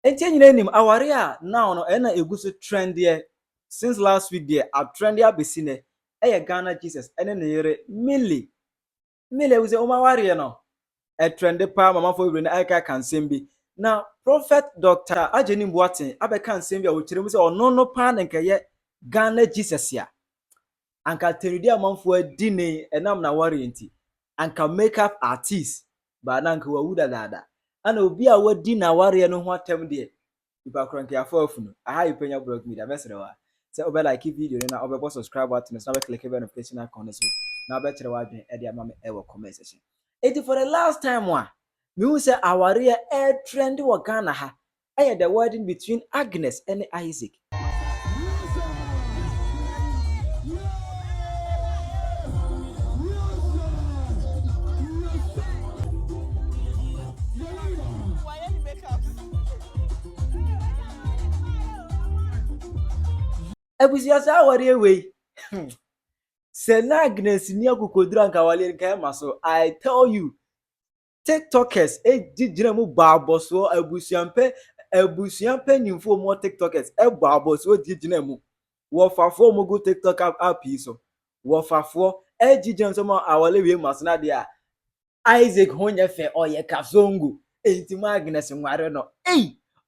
Enti name awaria now no na eguso trend here since last week there a trend ya besine Ghana Jesus ene ne yere Millie we say umawari no a trend pa mama for we na aka kansem bi na prophet Dr. Ajeni Boateng abeka nsem bi a wo kire mu say ono no pa na nkeye Ghana Jesus ya anka teridi amanfo adine enam na wari enti anka makeup artist ba na nka wawuda dada ana obi a wadi na wari no ho atem de iba kranke afafu no aha Penyah blog media mesrewa say obe like video na obe subscribe button na be click the notification icon so na be kire wadwen e de ama me e wo comment section. It for the last time one me who say aware air trend wo Ghana ha the wedding between Agnes and Isaac. Ebusia sa aware we Sena Agnes ni akukodura nka wale nka maso. I tell you TikTokers ejijire mu baboso ebusiampe nyimfo mo TikTokers baboso ejijire mu wo fafo mo go TikTok app so wo fafo ejijire so mo awale we maso na dia Isaac honye fe oye kasongo enti ma Agnes nware no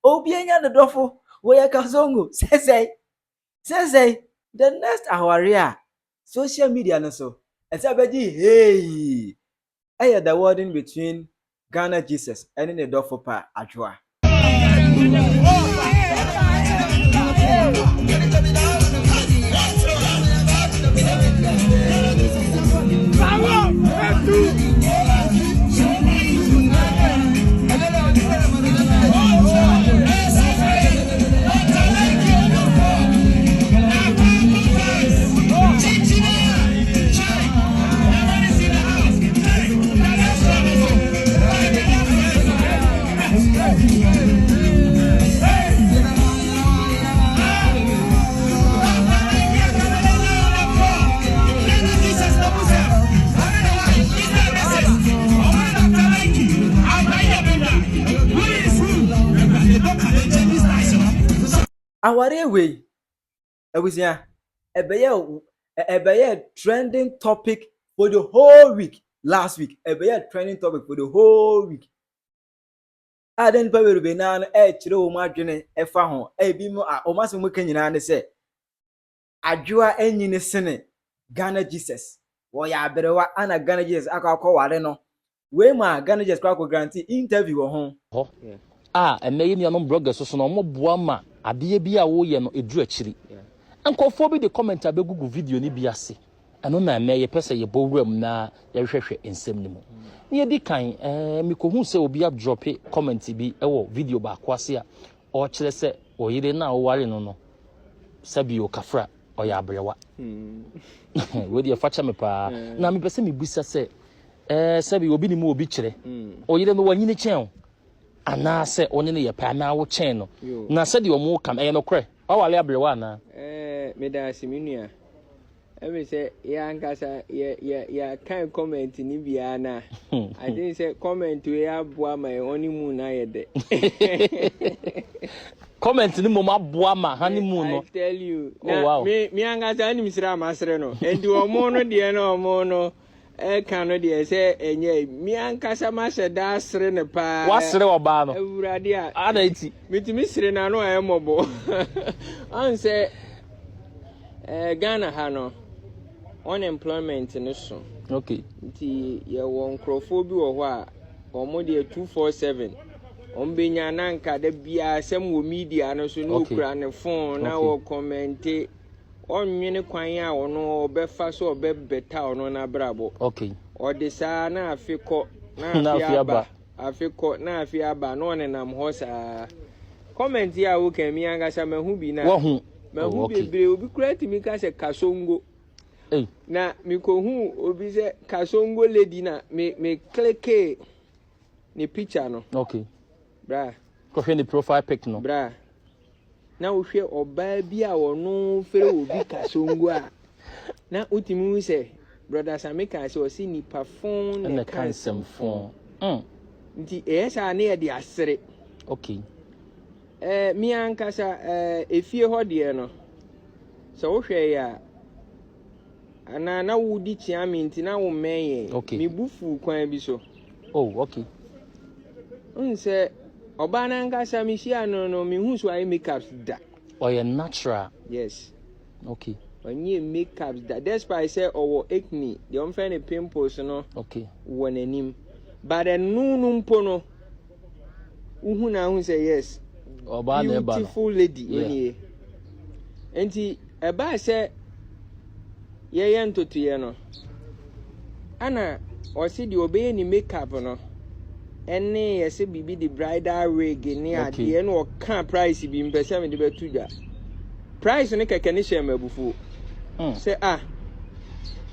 obi enya ne dofo wo ye kasongo say the next awaria social media no so esabeji the wedding between Ghana Jesus and the Dofopa Ajwa. Aware way ebusia ebeye trending topic for the whole week last week ebeye trending topic for the whole week aden pa we na kire o mu adwene efa ho ebi mu o maso mu kanyina ne se adwoa enyi ne sene Ghana Jesus wo ya aberewa ana Ghana Jesus akwa ware no we ma Ghana Jesus kwa guarantee interview ho emeyi ni anom bloggers so no mo boa ma ade bi a wo ye no eduru akiri enkofo bi de comment abegugu video ni bi ase eno na emeye pese ye bowram na ye hwehwe ensem ni mu ni edi kan mi ko hu se obi drop comment bi ewo video ba kwase a o kire se oyire na wo ware no sabi o kafra o ya abrewa we de facha me pa na mi pese mi busa se sabi obi ni mu obi kire oyire no wanyine chen ana se oni ne ye pa na wo chen no na se de omo kam no kre o wale abrewa na me da siminua emi say ya nkasa ya kan comment ni bia na I think say comment we aboa my honeymoon na ye de comment ni mo aboa ma honeymoon no I tell you na me nkasa ani misira masere no enti omo no de na omo no kan no de say enye me nkasa ma se da sere ne pa wasere oba no awurade a ada iti mitimi sere na no ayemobo an say Ghana ha no unemployment no so okay nti ye won crofo bi wo ho a omo de 247 ombenya nanka da bia sem wo media no so no kura ne phone na wo comment onwene kwan a wono obefa so obebeta ono na brabo okay odisa na afiko na afiko na afiaba no ne nam ho sa comment ya wo kan mi anga sa mahu bi na wo hu mahu bebre obi kura timi ka se kasongo na mi ko hu obi se kasongo lady na me click ni picture no okay bra ko hwe ni profile pic no bra na wo hwe oba bi a wono fere obi kasongo a na utimi se brother Samika se o si ni perform na cancel phone nti esa na ye de asere okay mi ankasa efie hɔ deɛ no sɛ wohwɛ ya ana na wodi chiame nti na wo mɛyɛ me bufu kwan bi so. Oh, okay. Unse oba na ankasa mi hia no me hu so ay makeups da. Oh, you're natural. Yes. Okay. Onye makeups da. Despite say owo acne, the unfair pimples no. Okay. Won anim. But no mpo no. Uhu na hu say yes. Oba na eba. Beautiful lady onye. Enti eba say ye ntotoye no. Ana o si di obeye ni makeup no. Ene yese bibi the bridal wig ni ade no ka price bi mpese me de betu dwa. Price ne keke ne hye mabufu. Say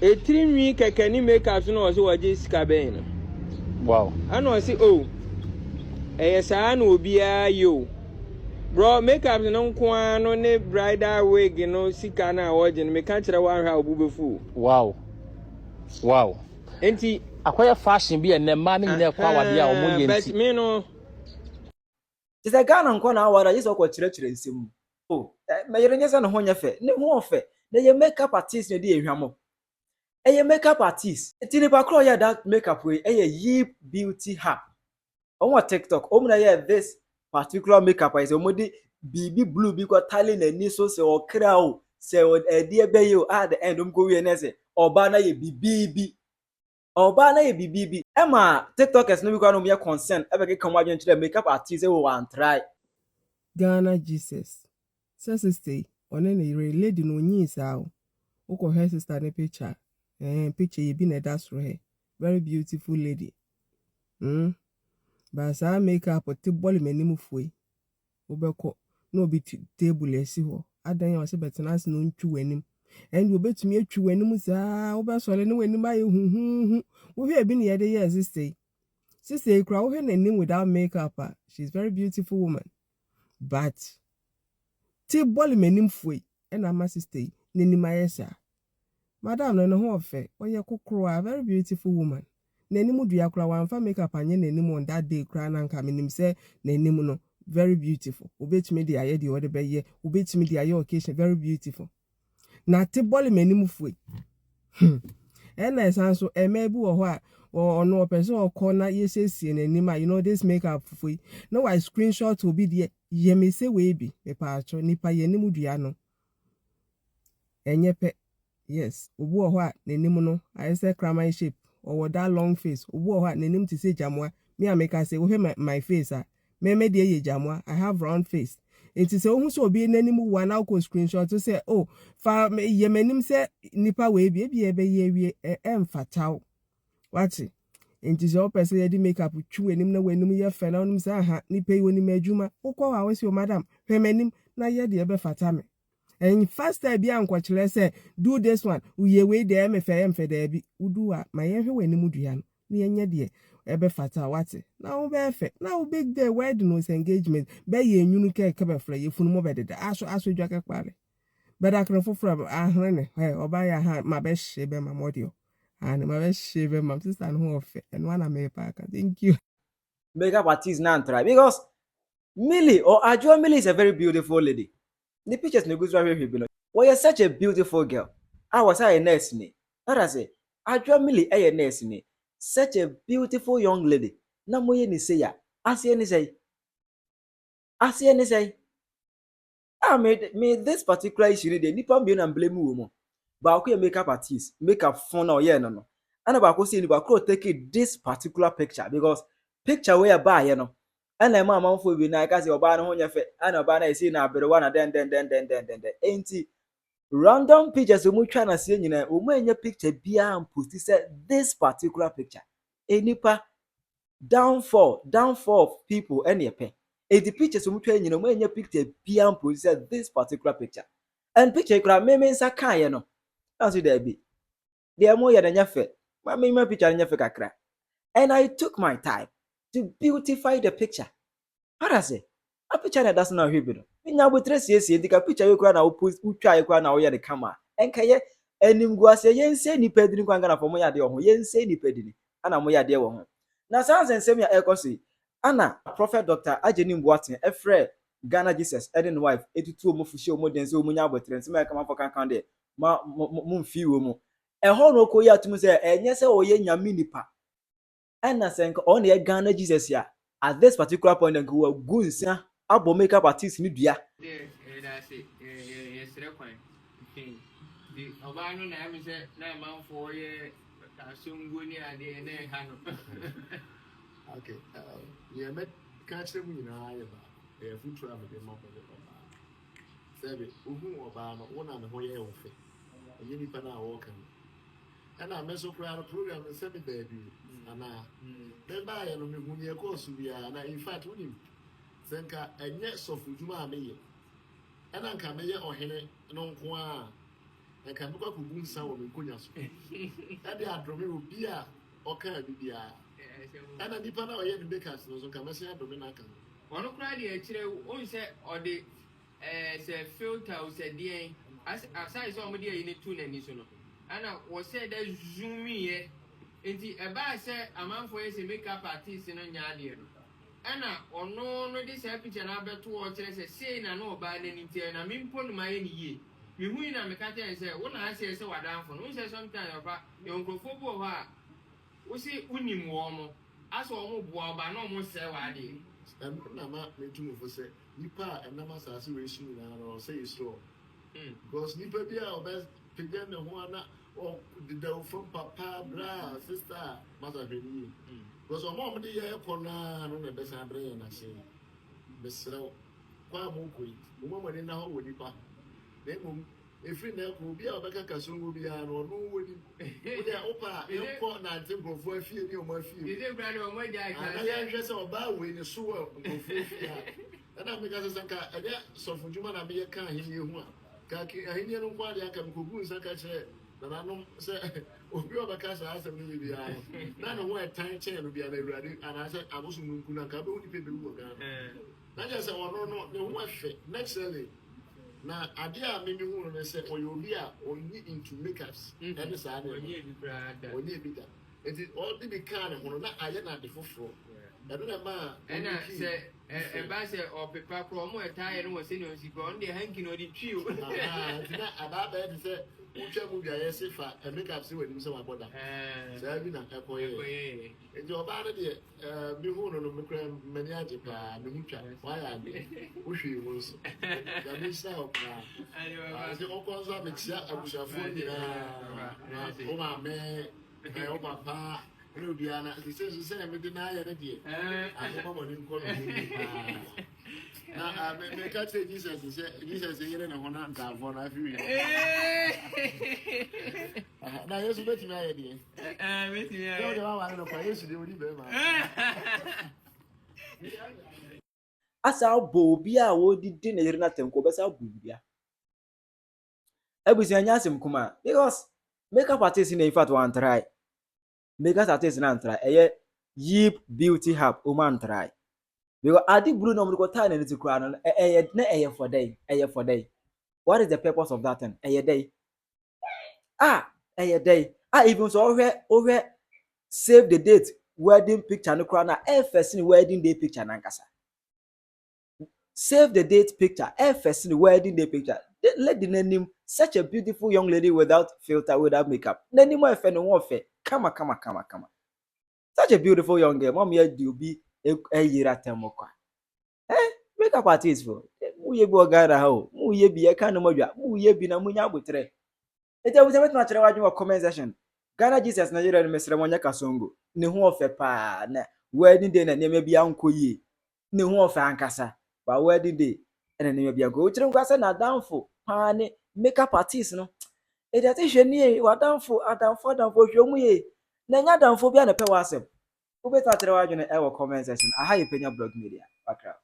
etiri nwi keke ni makeup no so waje sika ben no. Wow. Ana o si oh. Saa na obi a yo. Bro makeup no nko ano ne bridal wig no sika na waje no me ka kire wan hwa obubefu. Wow. Wow. Enti akwaya fashion bi ene ma ne nyina kwa wade a omo ye nti. But me no. Is a Ghana nko na awara yeso kwa chire nsem. Oh, me yere nyesa no ho nyefe. Ne ho ofe. Na ye makeup artist ne de ehwamo. Ye makeup artist. Enti ne ba kro ya that makeup we ye beauty hub. On TikTok, na ye this particular makeup is omodi bibi blue bi kwa tali na ni so se okra o se o edi ebe yo at the end go we na se oba na ye bibibi. Oba na ye bibibi. Ema TikTokers no bi kwa no me concern ebe ke kan wadwen kire makeup artist we wan try. Ghana Jesus. Sister, one ne lady no nyi sa o. Uko her sister ne picture. Picture ye bi na that's her. Very beautiful lady. Ba sa makeup te boli manimu foi. Obeko no bi table esi ho. Adan ya se betena as no ntwu wanim. And you betumi atwu wanim sa obesole ne wanim aye hu. Wo hwe bi ne ye de ye sister. Sister kra wo hwe nanim without makeup. She's very beautiful woman. But ti boli menim foi na ma sister nenim ayesa. Madam no ho ofe oye kokoro a very beautiful woman. Nenim dua kra wanfa makeup anye nenim on that day kra na nka menim say nenim no very beautiful. Obetumi de aye de ode beye, obetumi de aye occasion very beautiful. Na ti boli menim foi. Na esanso emebu wo ho a or no person or corner yes nenim, you know this makeup foi. No I screenshot will be there. Ye me say we be me pacho nipa ye nimu dua no enye pe yes obu ho a nenim no I say crama shape or that long face obu ho a nenim to say jamwa me ameka say we my face me de ye jamwa I have round face it is ohun so obi nenim one now ko screenshot to say oh fa ye menim say nipa we be ye wie emfataw wati enti so person ye di makeup twu enim na wanim ye fe na onum say aha ni pay woni madwuma ukọ wa we say madam hwemanim na ye de be fata me en first time bi ankọkire say do this one uye we de me fe em fe da bi udu a ma ye hwe wanim dua no na ye nye de e be fata wate na wo be fe na wo big day wedding no engagement be ye nwunu ke be fra ye funu mo be de aso dwa ke kware be da kro foforo ahre ne oba ya ha ma be hye be ma modio. And my shave my sister and who and one America. Thank you. Makeup artist na try because Millie or Ajua Millie is a very beautiful lady. The pictures no good right here. Well, you're such a beautiful girl. I was a nurse ni. That I say, Ajua Millie a nurse ni. Such a beautiful young lady. Na moye ni say ya. Asi ni say. I made this particular issue the nipa be na blame woman. But okay, makeup artist, makeup phone or yeah no. And about see about take this particular picture because picture where buy you know. And I'm mama for be na kasi oba no nya fe and oba na see na bere one then ain't random pictures we try na see nyina o mu nya picture bia and post say this particular picture. Enipa downfall of people any pe. The pictures we try nyina o mu nya picture bia and post say this particular picture. And picture kra me nsa kan ye no. As there be. The more than yafe. My picture nyafe kakra. And I took my time to beautify the picture. What I say? A picture that doesn't know who. Nya bo tres yes the picture you na post utwa you na wo the camera. Enkaye anim go ase yense ni pedini kwanga na fomo ya de ho. Yense ni pedini. Ana mo ya de wo ho. Na sans ensem ya ekosi. Ana Prophet Dr. Ajenim Boateng efre Ghana Jesus and wife etutu omo fushi omo dense omo nya abotre nse ma kama for kan de ma mfi wo mu eho no ko ya tum se enye se oye nyame nipa ana senka on ye Ghana Jesus ya at this particular point and go go nsia abo makeup artist ni dua that's it. Yes, the Obano na say na man for ye kasunguni ade na ha no. Okay. Yeah, met catch them in a food travel the mop of the Sabi, Uhu Obama, one and a hoye of it. A unipana walking. And I mess up around a program and semi baby. And then by and when you course we are, and in fact, with him. Senka, and yet so for Juma me. And I come here or Henry, no qua. I can look up with sound in Kunyas. And they are drawing beer or can be beer. And I depend on your bakers, no come as I don't One cry the actually only say or the say filter said the as I saw me in the tune and so and I was said that zoom me into a bar said a man for a makeup artist in a yard. Anna or no this picture and I bet to watch saying I know about anything and I mean put my ye. You win a mechanic and say, when I say so, I down for no say sometimes about your uncle football. We see winning warm. As almost war, but no more say what I did. And Nama made two for say, Nipa and Nama situation or say it's so. Because Nipa be our best begin the one or the from papa, bra, sister, mother, baby. Because a mom, the year corner, and the best Andre and I say, Mr. Quamukui, the woman in the home with Nipa. Then, if you know, will be our back a soon will be an or no would you open your corner and think of a few new more few. Is it brother or my dad? I just about when you saw and I'm because I can't, so for Juma, I be a can hear you. Kaki, I hear no one I can go and catch it. But I don't say, oh, you have a cash as a movie. None of what time chain will be a ready, and I said, I was going to only pay the work. I just said, oh, no, no, what next early. Now, idea maybe who say, or you'll be only into makeups. That is our name. It is all the kind of not I am at the full. I don't know, and I say, a basset or paper from where tired was in on the ground, the hanking or the chew. About that, he said, which will be a safe and make up see what himself about that. So I've been a couple of years. And you're about it, before no many why I wish you was. That means now, I say, all cause I mix up, I was a phone, oh, my man, oh, papa. No, Diana, he says the same, we deny it. I don't want to call him. Now, I can't say Jesus is a year and a 100 for a few years. Now, here's a bit my idea. I don't know if I used to do it. asa bobi a wodi di na yiri na temko besa bubia ebusi anya asem kuma because makeup artist in fact one try makeup artist na try Yip Beauty Hub woman try because adi blue no mo tie na nti kura no na for day what is the purpose of that thing day day even so over save the date wedding picture no kura na first wedding day picture na nkasa. Save the date picture. First the wedding day picture. Let the name such a beautiful young lady without filter, without makeup. Name more fair no one fair. Come. Such a beautiful young girl. Mom here do be a year at temokwa. Makeup artist for. Muye bo gara ho. Muye bi e kan no modwa. Muye bi na munya botre. Ete wo zemet na kire wadwo comment section. Ghana Jesus Nigeria no mesre monya kasongo. Ne ho ofe pa na wedding day na neme bia nkoyie. Ne ho ofe ankasa. But wedding day and then maybe go chire ngwa say na downfall pane makeup artist no e dey say hwe ni wa downfall hwe mu ye na nya downfall bia na pe wa asem wo beta kire wa dwene e wo comment section aha ye Penyah blog media bakra.